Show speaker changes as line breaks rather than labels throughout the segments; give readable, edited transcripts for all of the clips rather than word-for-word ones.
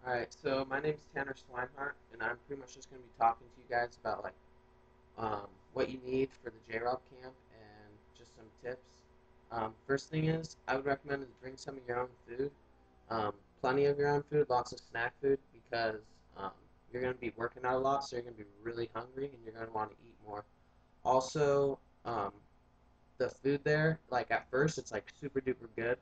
Alright, so my name's Tanner Swinehart, and I'm pretty much just going to be talking to you guys about what you need for the JROB camp and just some tips. First thing is, I would recommend is bring some of your own food, plenty of your own food, lots of snack food, because um, you're going to be working out a lot, so you're going to be really hungry, and you're going to want to eat more. Also, um, the food there, like at first, it's like super duper good.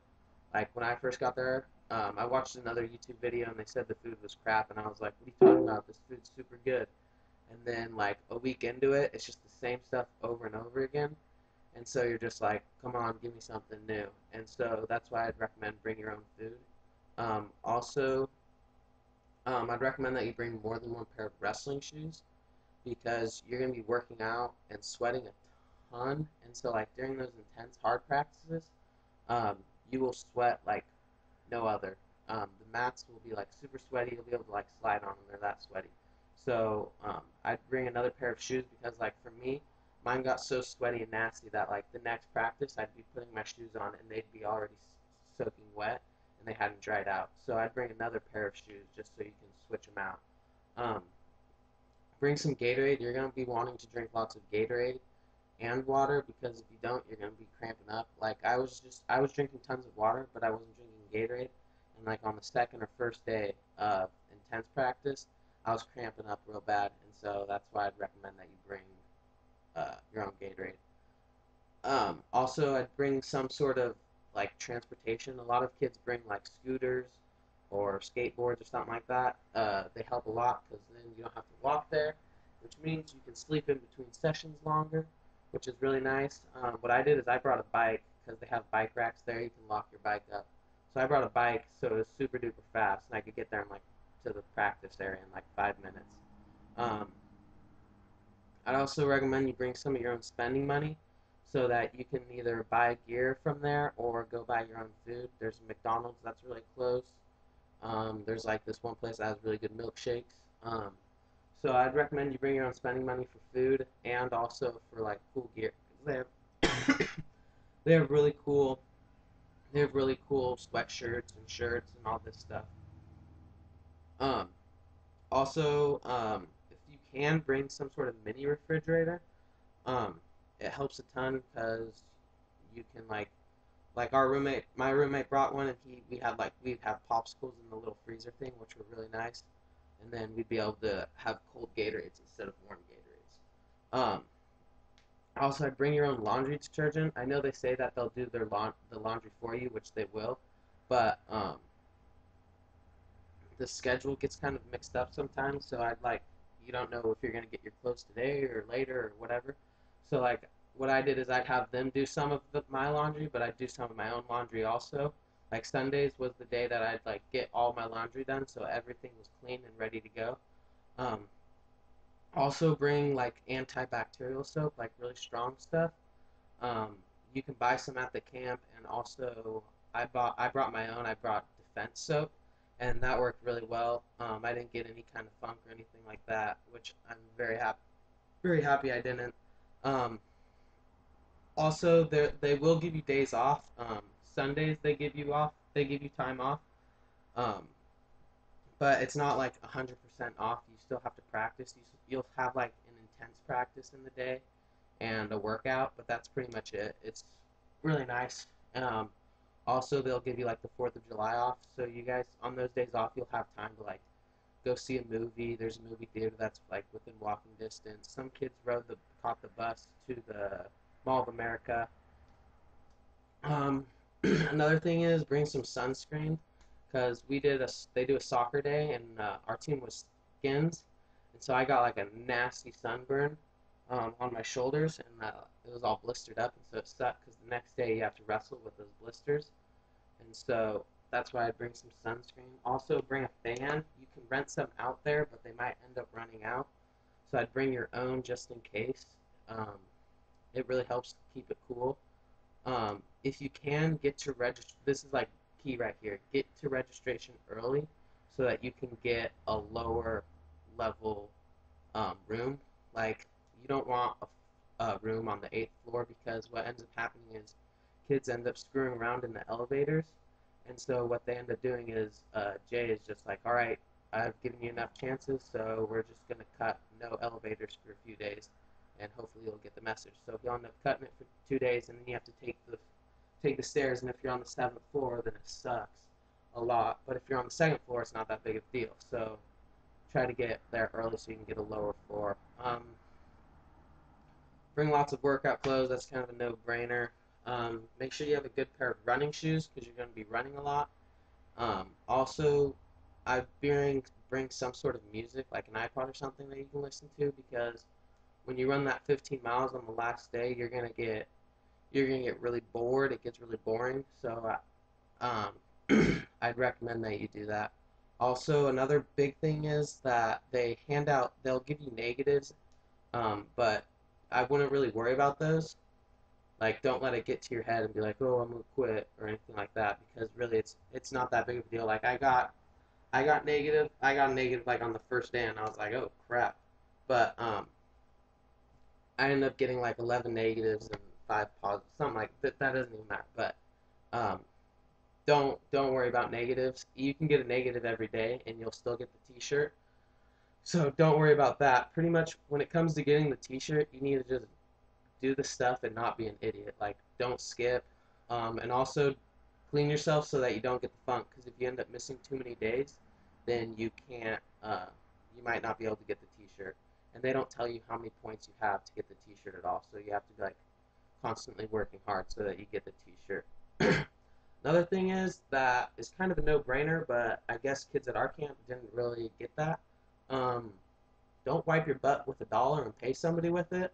Like when I first got there, I watched another YouTube video and they said the food was crap, and I was like, "What are you talking about? This food's super good." And then like a week into it, it's just the same stuff over and over again, and so you're just like, "Come on, give me something new." And so that's why I'd recommend bring your own food. Also, I'd recommend that you bring more than one pair of wrestling shoes because you're gonna be working out and sweating a ton, and so like during those intense hard practices, um, you will sweat like no other. The mats will be like super sweaty. You'll be able to like slide on them. They're that sweaty. So I'd bring another pair of shoes because like for me, mine got so sweaty and nasty that like the next practice I'd be putting my shoes on and they'd be already soaking wet and they hadn't dried out. So I'd bring another pair of shoes just so you can switch them out. Um, bring some Gatorade. You're gonna be wanting to drink lots of Gatorade and water because if you don't, you're gonna be cramping up. Like I was drinking tons of water, but I wasn't drinking Gatorade. And like on the second or first day of intense practice, I was cramping up real bad, and so that's why I'd recommend that you bring your own Gatorade. Also, I'd bring some sort of like transportation. A lot of kids bring like scooters or skateboards or something like that. They help a lot because then you don't have to walk there, which means you can sleep in between sessions longer, which is really nice. What I did is I brought a bike because they have bike racks there. You can lock your bike up. So I brought a bike, so it was super duper fast, and I could get there in like to the practice area in like 5 minutes. Um, I'd also recommend you bring some of your own spending money so that you can either buy gear from there or go buy your own food. There's a McDonald's that's really close. There's like this one place that has really good milkshakes. So I'd recommend you bring your own spending money for food and also for like cool gear. They have they have really cool they have really cool sweatshirts and shirts and all this stuff. Um, also, if you can bring some sort of mini refrigerator, um, it helps a ton because you can like my roommate brought one, and we'd have popsicles in the little freezer thing, which were really nice, and then we'd be able to have cold Gatorades instead of warm Gatorades. Also, I'd bring your own laundry detergent. I know they say that they'll do the laundry for you, which they will, but the schedule gets kind of mixed up sometimes. So you don't know if you're gonna get your clothes today or later or whatever. So like what I did is I'd have them do some of my laundry, but I'd do some of my own laundry also. Like Sundays was the day that I'd like get all my laundry done, so everything was clean and ready to go. Um, Also bring like antibacterial soap, like really strong stuff. Um, you can buy some at the camp, and also I brought my own. I brought Defense soap, and that worked really well. I didn't get any kind of funk or anything like that, which I'm very happy I didn't. Um, Also, they will give you days off. Sundays they give you off. They give you time off. Um, but it's not like 100% off. You still have to practice. You'll have like an intense practice in the day and a workout, but that's pretty much it. It's really nice. Um, Also, they'll give you like the 4th of July off, so you guys on those days off, you'll have time to like go see a movie. There's a movie theater that's like within walking distance. Some kids caught the bus to the Mall of America. Another thing is bring some sunscreen because they do a soccer day and our team was skins, and so I got like a nasty sunburn on my shoulders, and it was all blistered up, and so it sucked because the next day you have to wrestle with those blisters, and so that's why I bring some sunscreen. Also bring a fan. You can rent some out there, but they might end up running out, so I'd bring your own just in case. Um, it really helps keep it cool. If you can get to register, this is like key right here. Get to registration early so that you can get a lower level room. Like you don't want a room on the 8th floor because what ends up happening is kids end up screwing around in the elevators, and so what they end up doing is Jay is just like, all right. I've given you enough chances, so we're just going to cut no elevators for a few days, and hopefully you'll get the message. So if you end up cutting it for 2 days, and then you have to take the stairs, and if you're on the 7th floor, then it sucks a lot. But if you're on the 2nd floor, it's not that big of a deal. So try to get there early so you can get a lower floor. Bring lots of workout clothes. That's kind of a no-brainer. Make sure you have a good pair of running shoes because you're going to be running a lot. Also, I bring some sort of music, like an iPod or something that you can listen to, because when you run that 15 miles on the last day, you're gonna get really bored. It gets really boring. So I'd recommend that you do that. Also, another big thing is that they'll give you negatives, but I wouldn't really worry about those. Like, don't let it get to your head and be like, oh, I'm gonna quit or anything like that, because really it's not that big of a deal. Like I got negative like on the first day, and I was like, oh crap. But I ended up getting like 11 negatives and 5 positives, something like that. That doesn't even matter. But um, don't worry about negatives. You can get a negative every day, and you'll still get the T-shirt. So don't worry about that. Pretty much when it comes to getting the T-shirt, you need to just do the stuff and not be an idiot. Like, don't skip, and also clean yourself so that you don't get the funk. Because if you end up missing too many days, then you can't. You might not be able to get the T-shirt, and they don't tell you how many points you have to get the T-shirt at all. So you have to be like constantly working hard so that you get the T-shirt. Another thing is that is kind of a no-brainer, but I guess kids at our camp didn't really get that. Um, don't wipe your butt with $1 and pay somebody with it,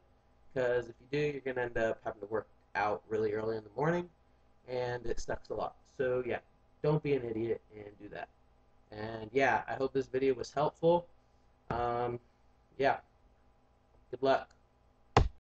because if you do, you're gonna end up having to work out really early in the morning, and it sucks a lot. So yeah, don't be an idiot and do that. And yeah, I hope this video was helpful. Um, yeah, good luck.